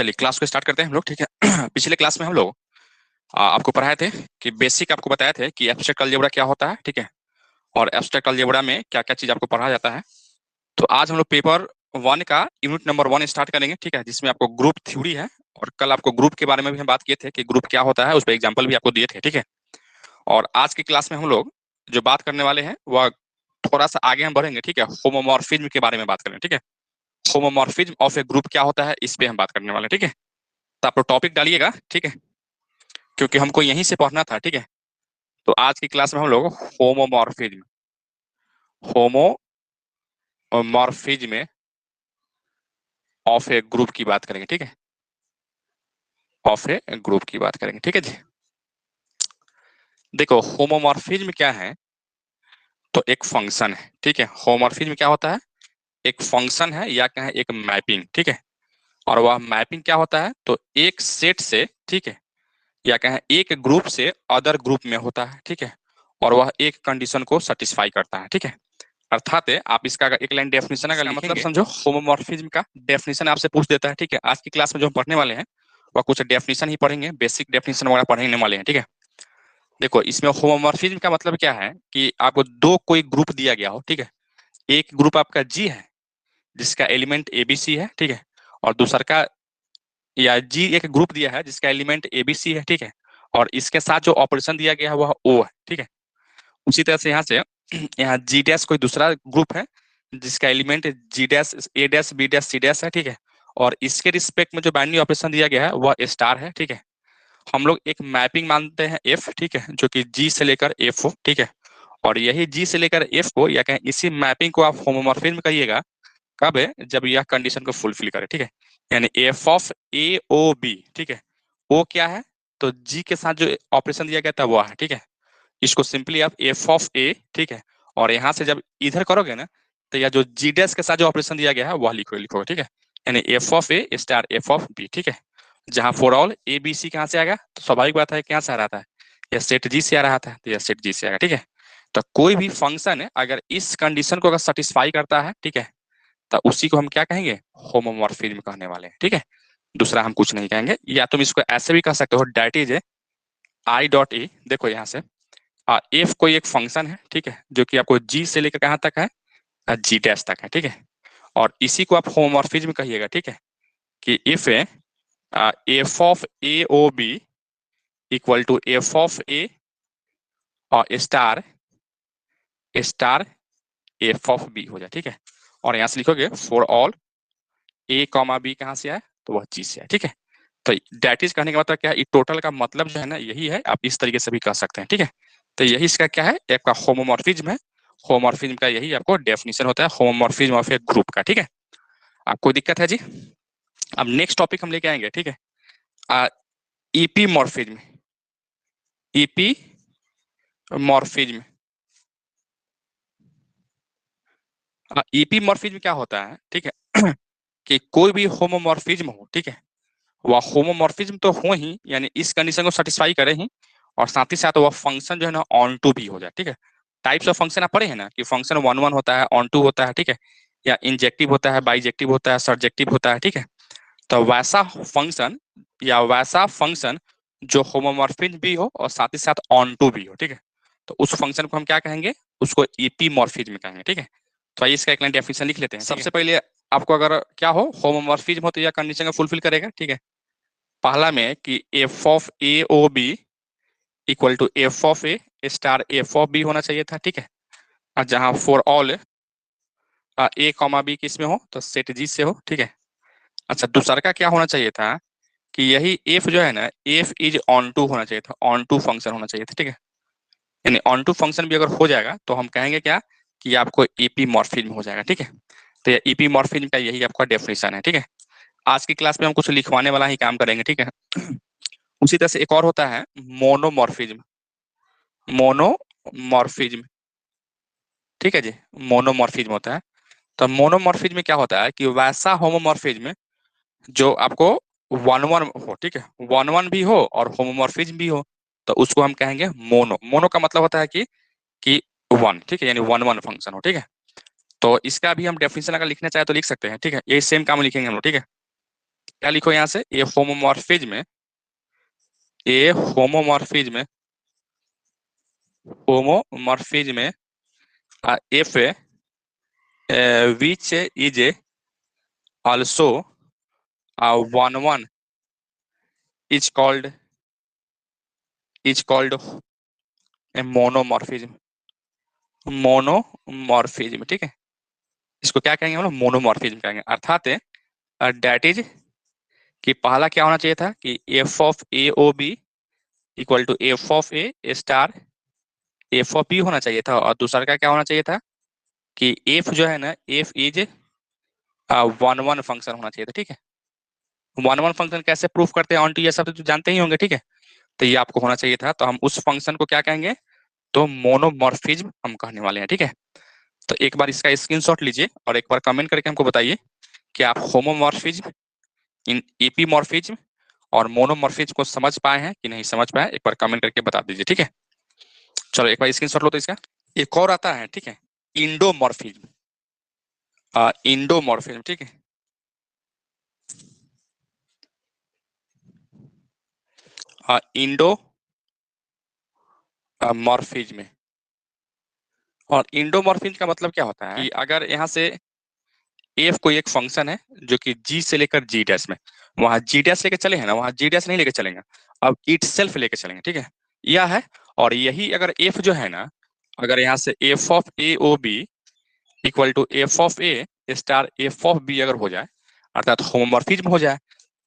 चलिए क्लास को स्टार्ट करते हैं हम लोग, ठीक है। पिछले क्लास में हम लोग आपको पढ़ाए थे कि बेसिक आपको बताए थे कि एब्स्ट्रैक्ट अलजेब्रा क्या होता है, ठीक है। और एब्स्ट्रैक्ट अलजेब्रा में क्या क्या चीज आपको पढ़ाया जाता है। तो आज हम लोग पेपर 1 का यूनिट नंबर 1 स्टार्ट करेंगे, ठीक है, जिसमें आपको ग्रुप थ्योरी है। और कल आपको ग्रुप के बारे में भी हम बात किए थे कि ग्रुप क्या होता है, उस पर एग्जाम्पल भी आपको दिए थे, ठीक है। और आज की क्लास में हम लोग जो बात करने वाले हैं वह थोड़ा सा आगे हम बढ़ेंगे, ठीक है। होमोमॉर्फिज्म के बारे में बात करेंगे, ठीक है। होमोमॉर्फिज्म ऑफ ए ग्रुप क्या होता है, इस पे हम बात करने वाले हैं, ठीक है। तो आप लोग टॉपिक डालिएगा, ठीक है, क्योंकि हमको यहीं से पढ़ना था, ठीक है। तो आज की क्लास में हम लोग homomorphism homomorphism of A group की बात करेंगे, ठीक है। ऑफ ए ग्रुप की बात करेंगे, ठीक है जी। देखो होमोमॉर्फिज्म क्या है, तो एक फंक्शन है, ठीक है। होमोमॉर्फिज्म क्या होता है, एक फंक्शन है या क्या है, एक मैपिंग, ठीक है। और वह मैपिंग क्या होता है, तो एक सेट से, ठीक है, या क्या है, एक ग्रुप से अदर ग्रुप में होता है, ठीक है। और वह एक कंडीशन को सेटिस्फाई करता है, ठीक है। अर्थात आप इसका अगर एक लाइन डेफिनेशन अगर लिखेंगे, मतलब समझो होमोमॉर्फिज्म का डेफिनेशन आपसे पूछ देता है, ठीक है। आज की क्लास में जो हम पढ़ने वाले हैं वह कुछ डेफिनेशन ही पढ़ेंगे, बेसिक डेफिनेशन वगैरह पढ़ने वाले हैं, ठीक है। देखो इसमें होमोमॉर्फिज्म का मतलब क्या है कि आपको दो कोई ग्रुप दिया गया हो, ठीक है। एक ग्रुप आपका जी है जिसका एलिमेंट एबीसी है, ठीक है। और दूसरा का या जी एक ग्रुप दिया है जिसका एलिमेंट एबीसी है, ठीक है। और इसके साथ जो ऑपरेशन दिया गया है वह ओ है, ठीक है। उसी तरह से यहाँ से यहाँ जी डैश कोई दूसरा ग्रुप है जिसका element G dash A dash B dash C dash है, ठीक है। और इसके रिस्पेक्ट में जो बाइनरी ऑपरेशन दिया गया है वह स्टार है, ठीक है। हम लोग एक मैपिंग मानते हैं एफ, ठीक है, जो कि जी से लेकर एफ हो, ठीक है। और यही जी से लेकर एफ को या कहें इसी मैपिंग को आप होमोमॉर्फिज्म कहिएगा कब है, जब यह कंडीशन को फुलफिल करे, ठीक है। यानी f of A O b, ठीक है। ओ क्या है, तो जी के साथ जो ऑपरेशन दिया गया था वह है, ठीक है। इसको सिंपली आप एफ ऑफ ए, ठीक है। और यहाँ से जब इधर करोगे ना, तो यह जो जी डैश के साथ जो ऑपरेशन दिया गया है वह लिखोगे, ठीक है। यानी f of a star F of b, ठीक है। जहां for all a b c कहाँ से आ गया, तो स्वाभाविक बात है कहाँ से आ रहा था, यह सेट जी से आ रहा था, तो यह सेट जी से आएगा, ठीक है। तो कोई भी फंक्शन है अगर इस कंडीशन को अगर सेटिस्फाई करता है, ठीक है, तो उसी को हम क्या कहेंगे, होमोमॉर्फिज्म कहने वाले हैं, ठीक है। दूसरा हम कुछ नहीं कहेंगे। या तुम इसको ऐसे भी कह सकते हो, that is a I dot A. देखो यहाँ से एफ कोई एक फंक्शन है, ठीक है, जो कि आपको जी से लेकर कहाँ तक है, जी डैश तक है, ठीक है। और इसी को आप होमोमॉर्फिज्म कहिएगा, ठीक है, कि if F of A O B equal to F of A और star star F of B हो जाए, ठीक है। और यहाँ से लिखोगे for all A comma B कहाँ से आए, तो वह जी से आए, ठीक है। तो डैट इज कहने का मतलब क्या है, टोटल का मतलब जो है ना यही है, आप इस तरीके से भी कह सकते हैं, ठीक है। तो यही इसका क्या है, आपका होमोमॉर्फिज्म है। होमोमॉर्फिज्म का यही आपको डेफिनेशन होता है, होमोमॉर्फिज्म ऑफ ए ग्रुप का, ठीक है। आपको दिक्कत है जी। अब नेक्स्ट टॉपिक हम लेके आएंगे, ठीक है, ईपीमॉर्फिज्म। ईपीमॉर्फिज्म ईपीमॉर्फिज्म क्या होता है, ठीक है, कि कोई भी होमोमॉर्फिज्म हो, ठीक है, वह होमोमॉर्फिज्म तो हो ही, यानी इस कंडीशन को सेटिस्फाई करे ही, और साथ ही साथ वह फंक्शन जो है ना ऑन टू भी हो जाए, ठीक है। टाइप्स ऑफ फंक्शन आप पढ़े हैं ना कि फंक्शन वन वन होता है, ऑन टू होता है, ठीक है, या इंजेक्टिव होता है, बाइजेक्टिव होता है, सर्जेक्टिव होता है, ठीक है। तो वैसा फंक्शन या वैसा फंक्शन जो होमोमॉर्फिज्म भी हो और साथ ही साथ ऑन टू भी हो, ठीक है, तो उस फंक्शन को हम क्या कहेंगे, उसको ईपीमॉर्फिज्म कहेंगे, ठीक है। तो आइए इसका एक लाइन डेफिनेशन लिख लेते हैं। सबसे पहले आपको अगर क्या हो होमोमॉर्फिज्म हो तो यह कंडीशन को फुलफिल करेगा, ठीक है। पहला में कि F of A O B equal to F of a star F of b होना चाहिए था, ठीक है। और जहां for all A comma b किस में हो, तो सेट जी से हो, ठीक है। अच्छा दूसरा का क्या होना चाहिए था कि यही एफ जो है ना, एफ इज ऑन टू होना चाहिए था, ऑन टू फंक्शन होना चाहिए था, ठीक है। यानी ऑन टू फंक्शन भी अगर हो जाएगा तो हम कहेंगे क्या कि आपको ईपीमॉर्फिज्म हो जाएगा, ठीक है। तो ईपीमॉर्फिज्म का यही आपका डेफिनेशन है, ठीक है। आज की क्लास में हम कुछ लिखवाने वाला ही काम करेंगे, ठीक है। उसी तरह से एक और होता है मोनोमॉर्फिज्म। मोनोमॉर्फिज्म, ठीक है जी, मोनोमॉर्फिज्म होता है। तो मोनोमॉर्फिज्म में क्या होता है कि वैसा होमोमॉर्फिज्म जो आपको वन वन हो, ठीक है, वन वन भी हो और होमोमॉर्फिज्म भी हो, तो उसको हम कहेंगे मोनो। मोनो का मतलब होता है कि वन, ठीक है, यानी वन वन फंक्शन हो, ठीक है। तो इसका भी हम डेफिनेशन अगर लिखना चाहे तो लिख सकते हैं, ठीक है, यही सेम काम लिखेंगे हम लोग, ठीक है। क्या लिखो यहाँ से, a homomorphism, a homomorphism, homomorphism F which is also one one is called a monomorphism, monomorphism, ठीक है। इसको क्या कहेंगे हम लोग, मोनोमॉर्फिज्म कहेंगे। अर्थात डेट इज कि पहला क्या होना चाहिए था कि F of A O B equal to F of a star F of b होना चाहिए था, और दूसरा का क्या होना चाहिए था कि एफ जो है ना, F is one one function होना चाहिए था, ठीक है। वन वन फंक्शन कैसे प्रूफ करते हैं ऑन टू, ये सब तो जानते ही होंगे, ठीक है। तो ये आपको होना चाहिए था, तो हम उस फंक्शन को क्या कहेंगे, तो मोनोमॉर्फिज्म हम कहने वाले हैं, ठीक है। तो एक बार इसका स्क्रीनशॉट लीजिए और एक बार कमेंट करके हमको बताइए कि आप होमोमॉर्फिज्म, इन एपीमॉर्फिज्म और मोनोमॉर्फिज्म को समझ पाए हैं कि नहीं समझ पाए, एक बार कमेंट करके बता दीजिए, ठीक है। चलो एक बार स्क्रीनशॉट लो तो इसका। एक और आता है, ठीक है, इंडोमॉर्फिज्म, इंडोमॉर्फिज्म, ठीक है। इंडोमॉर्फिज्म, और इंडोमॉर्फिज्म का मतलब क्या होता है कि अगर यहाँ से एफ कोई एक फंक्शन है जो कि जी से लेकर जी डैश में, वहां जी डैश लेके चले हैं ना, वहां जी डैश नहीं लेके चलेंगे, अब इट सेल्फ लेके चलेंगे, ठीक है। यह है, और यही अगर एफ जो है ना, अगर यहाँ से F of A O B equal to F of a star F of b अगर हो जाए, अर्थात होमोमॉर्फिज्म हो जाए,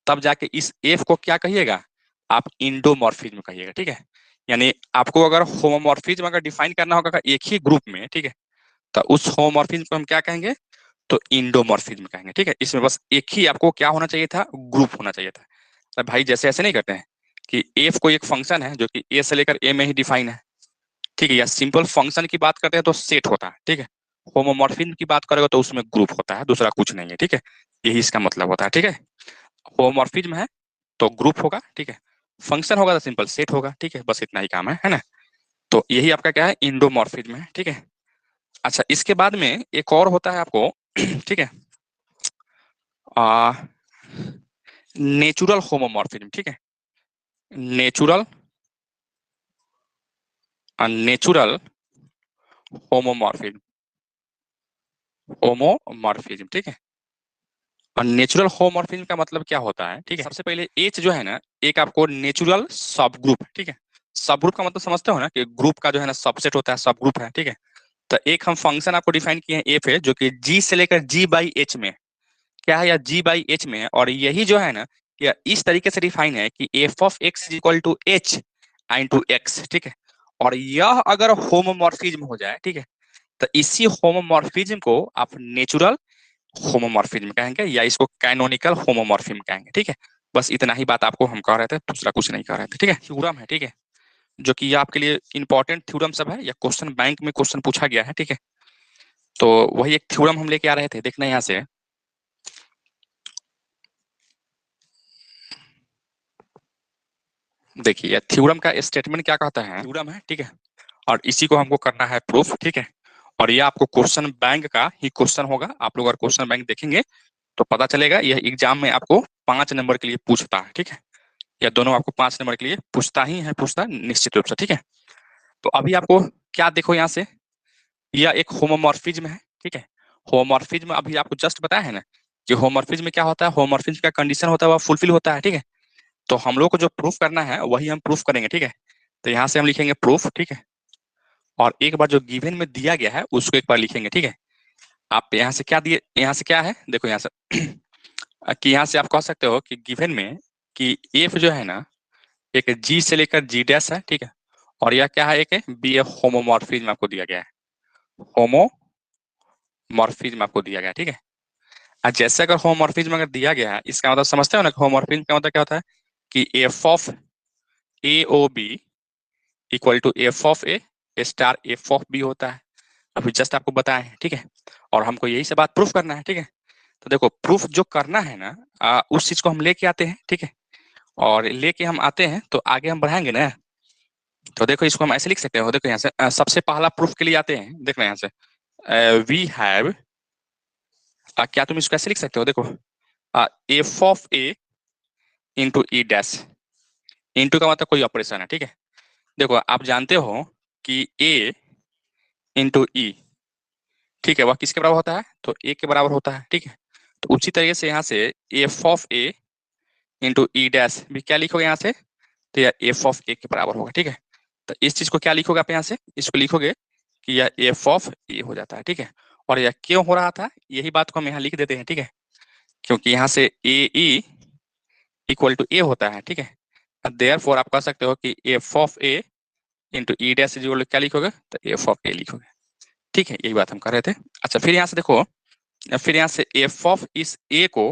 तब जाके इस एफ को क्या कहिएगा, आप इंडोमॉर्फिज्म कहिएगा, ठीक है। यानी आपको अगर होमोमॉर्फिज्म अगर डिफाइन करना होगा एक ही ग्रुप में, ठीक है, तो उस होमोमॉर्फिज्म को हम क्या कहेंगे, तो इंडोमॉर्फिज्म कहेंगे, ठीक है। इसमें बस एक ही आपको क्या होना चाहिए था, ग्रुप होना चाहिए था। तो भाई जैसे ऐसे नहीं करते हैं कि एफ कोई एक फंक्शन है जो कि ए से लेकर ए में ही डिफाइन है, ठीक है, या सिंपल फंक्शन की बात करते हैं तो सेट होता है, ठीक है। होमोमॉर्फिज्म की बात करेगा तो उसमें ग्रुप होता है, दूसरा कुछ नहीं है, ठीक है। यही इसका मतलब होता है, ठीक है। होमोमॉर्फिज्म है तो ग्रुप होगा, ठीक है। फंक्शन होगा तो सिंपल सेट होगा, ठीक है, बस इतना ही काम है ना। तो यही आपका क्या है, इंडोमॉर्फिज्म है, ठीक है। अच्छा, इसके बाद में एक और होता है आपको ठीक है, नेचुरल होमोमॉर्फिज्म, ठीक है। नेचुरल नेचुरल होमोमॉर्फिज्म, होमोमॉर्फिज्म, ठीक है। और नेचुरल होमोमॉर्फिज्म का मतलब क्या होता है, ठीक है। सबसे पहले एच जो है ना, एक आपको नेचुरल सब ग्रुप, ठीक है। सब ग्रुप का मतलब समझते हो ना कि ग्रुप का जो है ना सबसेट होता है, सब ग्रुप है, ठीक है। तो एक हम फंक्शन आपको डिफाइन किए हैं एफ है, जो कि जी से लेकर जी बाई एच में क्या है, या जी बाई एच में है, और यही जो है ना, या इस तरीके से डिफाइन है कि F of x is equal to h into x, ठीक है। और यह अगर होमोमॉर्फिज्म हो जाए, ठीक है, तो इसी होमोमॉर्फिज्म को आप नेचुरल होमोमॉर्फिज्म कहेंगे, या इसको कैनोनिकल होमोमॉर्फिज्म कहेंगे, ठीक है। बस इतना ही बात आपको हम कह रहे थे, दूसरा कुछ नहीं कह रहे थे, ठीक है। थ्योरम है, ठीक है, जो कि ये आपके लिए इंपॉर्टेंट थ्योरम सब है, या क्वेश्चन बैंक में क्वेश्चन पूछा गया है, ठीक है। तो वही एक थ्योरम हम लेके आ रहे थे, देखना यहाँ से। देखिए थ्योरम का स्टेटमेंट क्या कहता है, थ्योरम है, ठीक है, और इसी को हमको करना है प्रूफ, ठीक है। और ये आपको क्वेश्चन बैंक का ही क्वेश्चन होगा, आप लोग अगर क्वेश्चन बैंक देखेंगे तो पता चलेगा, यह एग्जाम में आपको 5 नंबर के लिए पूछता है, ठीक है। या दोनों आपको 5 नंबर के लिए पूछता ही है, पूछता निश्चित रूप से, ठीक है। तो अभी आपको क्या देखो यहाँ से, यह एक होमोमॉर्फिज्म है, ठीक है। होमोमॉर्फिज्म अभी आपको जस्ट बताया है ना कि होमोमॉर्फिज्म में क्या होता है, होमोमॉर्फिज्म का कंडीशन होता है वह फुलफिल होता है, ठीक है। तो हम लोग को जो प्रूफ करना है वही हम प्रूफ करेंगे, ठीक है। तो यहाँ से हम लिखेंगे प्रूफ, ठीक है। और एक बार जो गिवन में दिया गया है उसको एक बार लिखेंगे, ठीक है। आप यहाँ से क्या दिए, यहाँ से क्या है देखो, यहाँ से कि यहाँ से आप कह सकते हो कि गिवन में कि एफ जो है ना, एक जी से लेकर जी डैश है, ठीक है। और यह क्या है, एक बी ए होमोमॉर्फिज्म आपको दिया गया है, होमोमॉर्फिज्म आपको दिया गया है, ठीक है। जैसे अगर होमोमॉर्फिज्म अगर दिया गया है, इसका मतलब समझते हो ना, होमोमॉर्फिज्म का मतलब क्या होता है कि F of A O B equal to F of a star F of b होता है। अभी जस्ट आपको बताए हैं, ठीक है। और हमको यही से बात प्रूफ करना है, ठीक है। तो देखो प्रूफ जो करना है ना, उस चीज को हम लेके आते हैं, ठीक है। और लेके हम आते हैं तो आगे हम बढ़ाएंगे ना। तो देखो इसको हम ऐसे लिख सकते हो, देखो यहाँ से सबसे पहला प्रूफ के लिए आते हैं, देखना यहाँ से वी हैव, क्या तुम इसको ऐसे लिख सकते हो, देखो F of A into e dash. Into का मतलब कोई ऑपरेशन है, ठीक है। देखो आप जानते हो कि ए इंटू ई, ठीक है, वह किसके बराबर होता है, तो ए के बराबर होता है, ठीक है। तो उसी तरीके से यहाँ से F of A into e dash भी क्या लिखोगे यहाँ से, तो यह एफ ऑफ ए के बराबर होगा, ठीक है। तो इस चीज को क्या लिखोगे आप यहाँ से, इसको लिखोगे कि यह एफ ऑफ ए हो जाता है, ठीक है। और यह क्यों हो रहा था, यही बात को हम यहाँ लिख देते हैं, ठीक है। क्योंकि यहाँ से ए ई इक्वल टू ए होता है, ठीक है। देयरफॉर आप कह सकते हो कि F of A into e dash is equal to क्या लिखोगे, तो एफ ऑफ ए लिखोगे, ठीक है। यही बात हम कर रहे थे। अच्छा फिर यहाँ से देखो, फिर यहाँ से एफ ऑफ इस ए को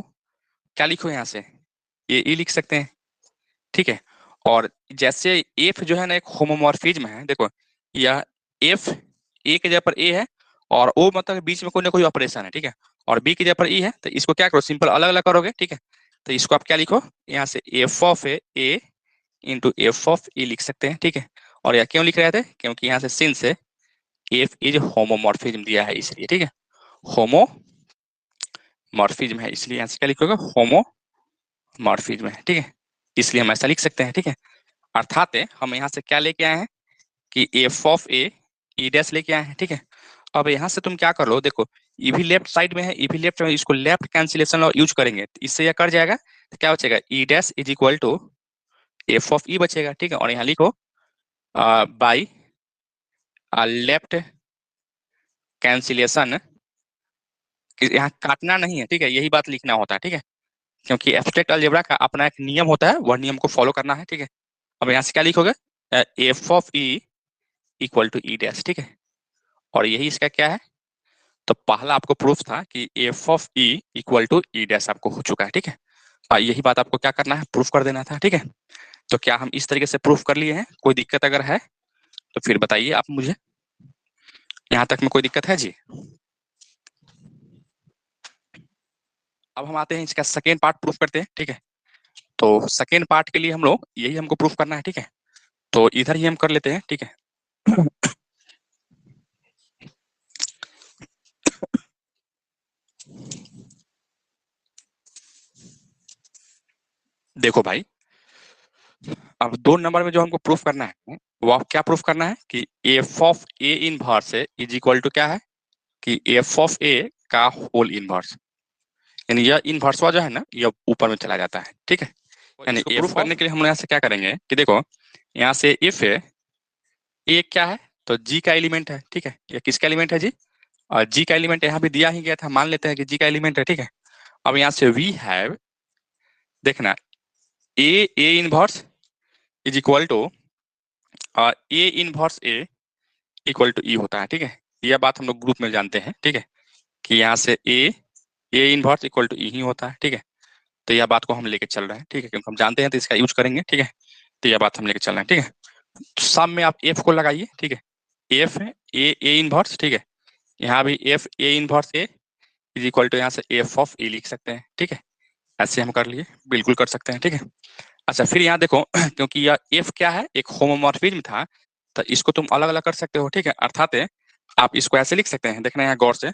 क्या लिखो यहाँ से, ए ई लिख सकते हैं, ठीक है। और जैसे एफ जो है ना एक होमोमॉर्फिज्म है, देखो यह एफ ए के जगह पर ए है, और ओ मतलब बीच में कोई ना कोई ऑपरेशन है, ठीक है। और बी की जगह पर ई है, तो इसको क्या करो, सिंपल अलग अलग करोगे, ठीक है। तो इसको आप क्या लिखो यहाँ से F of A into F of E लिख सकते हैं, ठीक है। और यह क्यों लिख रहे थे, क्योंकि यहाँ से सिंस है एफ इज होमोमॉर्फिज्म दिया है इसलिए, ठीक है। होमोमॉर्फिज्म है इसलिए यहाँ से क्या लिखोगे, होमोमॉर्फिज्म है, ठीक है। इसलिए हम ऐसा लिख सकते हैं, ठीक है। अर्थात हम यहाँ से क्या लेके आए हैं कि F of A E dash लेके आए हैं, ठीक है। अब यहाँ से तुम क्या कर लो, देखो ई भी लेफ्ट साइड में है, ई भी लेफ्ट में, इसको लेफ्ट कैंसिलेशन यूज करेंगे, तो इससे यह कर जाएगा, तो क्या बचेगा, E dash is equal to F of E बचेगा, ठीक है। और यहाँ लिखो बाई लेफ्ट कैंसिलेशन, यहाँ काटना नहीं है, ठीक है, यही बात लिखना होता है, ठीक है। क्योंकि एब्स्ट्रैक्ट अलजेब्रा का अपना एक नियम होता है, वह नियम को फॉलो करना है, ठीक है। अब यहाँ से क्या लिखोगे, f of e equal to e dash, ठीक है। और यही इसका क्या है, तो पहला आपको प्रूफ था कि F of e equal to e dash आपको हो चुका है, ठीक है। यही बात आपको क्या करना है, प्रूफ कर देना था, ठीक है। तो क्या हम इस तरीके से प्रूफ कर लिए हैं, कोई दिक्कत अगर है तो फिर बताइए आप मुझे, यहाँ तक में कोई दिक्कत है जी। अब हम आते हैं इसका सेकेंड पार्ट प्रूफ करते हैं, ठीक है। तो सेकेंड पार्ट के लिए हम लोग यही हमको प्रूफ करना है, ठीक है। तो इधर ही हम कर लेते हैं, ठीक है। देखो भाई, अब 2 नंबर में जो हमको प्रूफ करना है वो आप क्या प्रूफ करना है कि F of A inverse is equal to क्या है, कि एफ ऑफ ए का होल इनवर्स, यानी यह इनवर्सवा जो है ना यह ऊपर में चला जाता है, ठीक है। यानी प्रूफ करने के लिए हम यहाँ से क्या करेंगे कि देखो यहाँ से इफ ए क्या है, तो जी का एलिमेंट है, ठीक है। ये किसका एलिमेंट है जी, और जी का एलिमेंट यहाँ भी दिया ही गया था, मान लेते हैं कि जी का एलिमेंट है, ठीक है। अब यहाँ से वी हैव, देखना A inverse is equal to A inverse A equal to E होता है, ठीक है। यह बात हम लोग ग्रुप में जानते हैं, ठीक है, कि यहाँ से ए इनवर्स इक्वल टू ई ही होता है, ठीक है। तो यह बात को हम लेके चल रहे हैं, ठीक है, क्योंकि हम जानते हैं तो इसका यूज करेंगे, ठीक है। तो यह बात हम लेके चल रहे हैं, ठीक है। तो सब में आप एफ को लगाइए, ठीक है। एफ है ए इनवर्स, ठीक है। यहाँ भी f a inverse a is equal to यहाँ से एफ ऑफ ए लिख सकते हैं, ठीक है। ऐसे हम कर लिए, बिल्कुल कर सकते हैं, ठीक है। अच्छा फिर यहाँ देखो क्योंकि यह एफ क्या है, एक होमोमॉर्फिज्म था, तो इसको तुम अलग अलग कर सकते हो, ठीक है। अर्थात आप इसको ऐसे लिख सकते हैं, देखना यहाँ गौर से,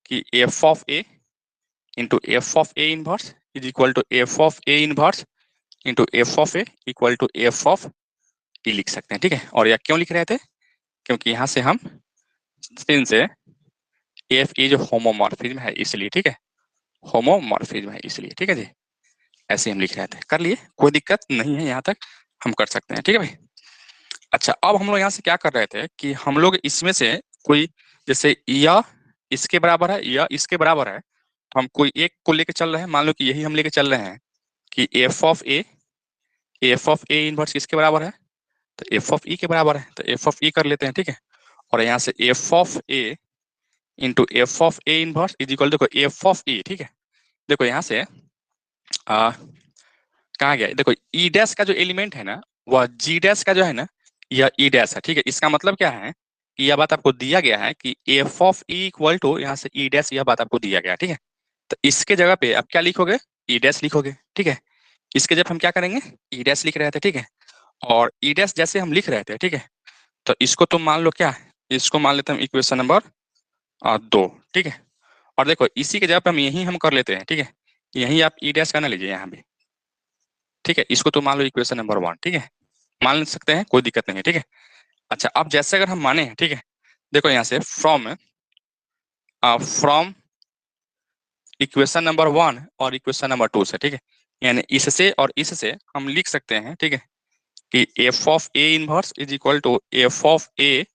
कि F of A into F of A inverse is equal to F of A inverse into F of A equal to F of E लिख सकते हैं, ठीक है। और यह क्यों लिख रहे थे, क्योंकि यहाँ से हम सिंस एफ इज होमोमॉर्फिज्म है इसलिए, ठीक है। होमोमॉर्फिज्म है इसलिए, ठीक है जी। ऐसे हम लिख रहे थे, कर लिए, कोई दिक्कत नहीं है, यहाँ तक हम कर सकते हैं, ठीक है भाई। अच्छा अब हम लोग यहाँ से क्या कर रहे थे कि हम लोग इसमें से कोई, जैसे यह इसके बराबर है, यह इसके बराबर है, तो हम कोई एक को लेके चल रहे हैं, मान लो कि यही हम लेके चल रहे हैं कि एफ ऑफ ए इनवर्स किसके बराबर है, तो एफ ऑफ ई के बराबर है, तो एफ ऑफ ई कर लेते हैं, ठीक है। और यहाँ से F of A into F of A inverse is equal, देखो एफ ऑफ ई, ठीक है। देखो यहाँ से कहाँ गया, देखो ई डैश का जो एलिमेंट है ना वह जी डैश का जो है ना यह ई डैश है, ठीक है। इसका मतलब क्या है कि यह बात आपको दिया गया है कि F of e equal to यहाँ से ई डैश, यह बात आपको दिया गया है, ठीक है। तो इसके जगह पे आप क्या लिखोगे, ई डैश लिखोगे, ठीक है। इसके जब हम क्या करेंगे, ई डैश लिख रहे थे, ठीक है। और ई डैश जैसे हम लिख रहे थे, ठीक है, तो इसको तुम मान लो क्या, इसको मान लेते हैं इक्वेशन नंबर 2, ठीक है। और देखो इसी के जगह पे हम यही हम कर लेते हैं, ठीक है। यही आप ई डैश का ना लीजिए यहाँ भी, ठीक है, इसको तो मान लो इक्वेशन नंबर 1, ठीक है, मान सकते हैं, कोई दिक्कत नहीं है, ठीक है। अच्छा, अब जैसे अगर हम माने हैं, ठीक है, देखो यहाँ से फ्रॉम इक्वेशन नंबर 1 और इक्वेशन नंबर 2 से, ठीक है, यानी इससे और इससे हम लिख सकते हैं, ठीक है, कि F of A inverse is equal to F of A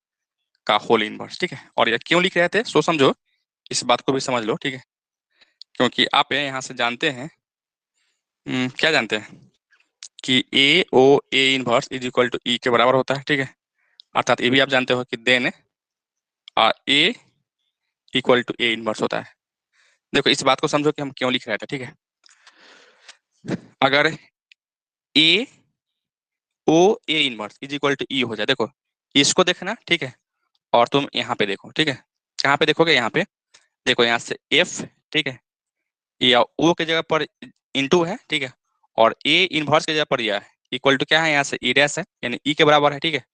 का होल इनवर्स, ठीक है। और ये क्यों लिख रहे थे सो समझो, इस बात को भी समझ लो, ठीक है, क्योंकि आप यहाँ से जानते हैं, क्या जानते हैं कि A O A inverse is equal to E के बराबर होता है, ठीक है। अर्थात ये भी आप जानते हो कि then a equal to A inverse होता है। देखो इस बात को समझो कि हम क्यों लिख रहे थे, ठीक है। अगर A O A inverse is equal to E हो जाए, देखो इसको देखना, ठीक है, और तुम यहाँ पे देखो, ठीक है, कहाँ पे देखोगे, यहाँ पे देखो, यहाँ से एफ, ठीक है, या ओ के जगह पर इंटू है, ठीक है, और ए इनवर्स की जगह पर यह है, इक्वल टू क्या है, यहाँ से ई डैश है, यानी ई के बराबर है, ठीक है।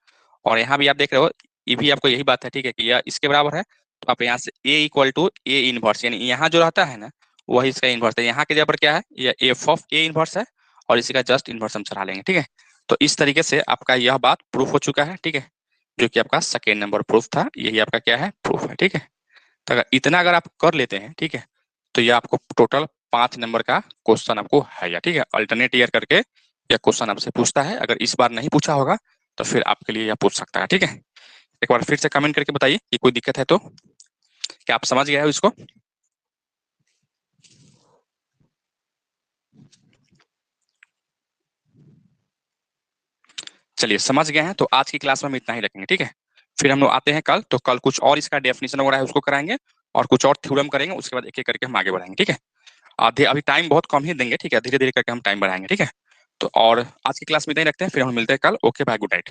और यहाँ भी आप देख रहे हो, ये भी आपको यही बात है, ठीक है, कि यह इसके बराबर है, तो आप यहाँ से ए इक्वल टू ए इनवर्स, यानी यहाँ जो रहता है ना वही इसका इनवर्स है, यहाँ के जगह पर क्या है, यह एफ ऑफ ए इनवर्स है, और इसी का जस्ट इनवर्स हम चढ़ा लेंगे, ठीक है। तो इस तरीके से आपका यह बात प्रूफ हो चुका है, ठीक है, जो कि आपका सेकेंड नंबर प्रूफ था, यही आपका क्या है, प्रूफ है, ठीक है। तो अगर इतना अगर आप कर लेते हैं, ठीक है, तो ये आपको टोटल 5 नंबर का क्वेश्चन आपको है, या ठीक है, अल्टरनेट ईयर करके यह क्वेश्चन आपसे पूछता है। अगर इस बार नहीं पूछा होगा तो फिर आपके लिए यह पूछ सकता है, ठीक है। एक बार फिर से कमेंट करके बताइए कि कोई दिक्कत है तो, क्या आप समझ गए हो इसको। चलिए समझ गए हैं तो आज की क्लास में हम इतना ही रखेंगे, ठीक है। फिर हम लोग आते हैं कल, तो कल कुछ और इसका डेफिनेशन वगैरह है उसको कराएंगे, और कुछ और थ्योरम करेंगे, उसके बाद एक एक करके हम आगे बढ़ाएंगे, ठीक है। आधे अभी टाइम बहुत कम ही देंगे, ठीक है, धीरे धीरे करके हम टाइम बढ़ाएंगे, ठीक है। तो और आज की क्लास में इतना ही रखते हैं, फिर हम मिलते हैं कल। Okay bye, good night.